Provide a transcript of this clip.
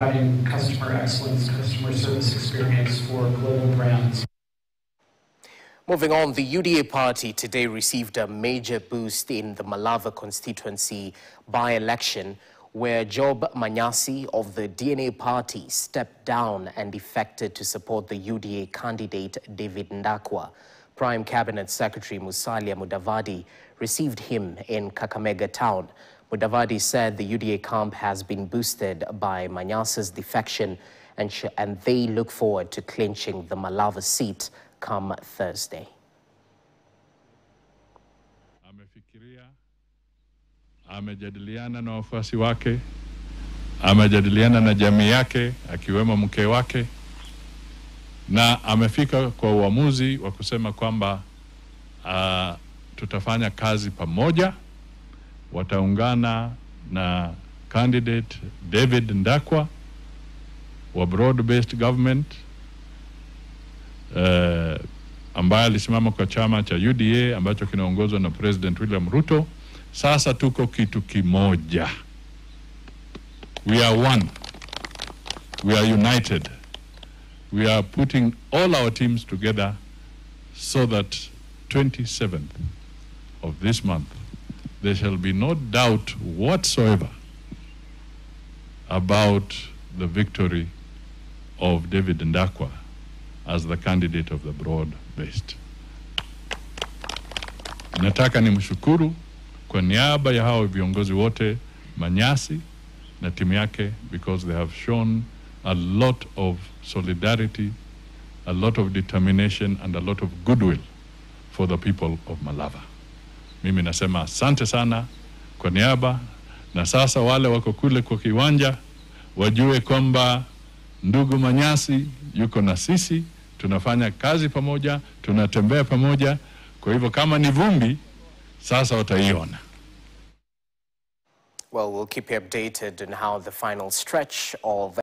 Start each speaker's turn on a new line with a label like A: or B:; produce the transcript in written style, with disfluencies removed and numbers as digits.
A: providing customer excellence, customer service experience for global brands.
B: Moving on, the UDA party today received a major boost in the Malava constituency by-election, where Job Manyasi of the DNA party stepped down and defected to support the UDA candidate David Ndakwa. Prime Cabinet Secretary Musalia Mudavadi received him in Kakamega town. Mudavadi said the UDA camp has been boosted by Manyasi's defection and they look forward to clinching the Malava seat come Thursday.
C: Amefikiria, amejadiliana na wafuasi wake, amejadiliana na jamii yake akiwemo mke wake, na amefika kwa uamuzi wa kusema kwamba tutafanya kazi pamoja. Wataungana na candidate David Ndakwa wa broad-based government ambaye alisimama kwa chama cha UDA ambacho kinaongozwa na President William Ruto. Sasa tuko kitu kimoja. We are one. We are united. We are putting all our teams together so that 27th of this month there shall be no doubt whatsoever about the victory of David Ndakwa as the candidate of the broad-based. Nataka nimshukuru kwa niaba ya hao viongozi wote Manyasi na timu yake, because they have shown a lot of solidarity, a lot of determination and a lot of goodwill for the people of Malava. Mimi nasema asante sana kwa niaba, na sasa wale wako kule kwa kiwanja wajue kwamba ndugu Manyasi yuko na sisi, tunafanya kazi pamoja, tunatembea pamoja. Kwa hivyo kama ni vumbi, sasa wataiona.
B: Well, we'll keep you updated on how the final stretch of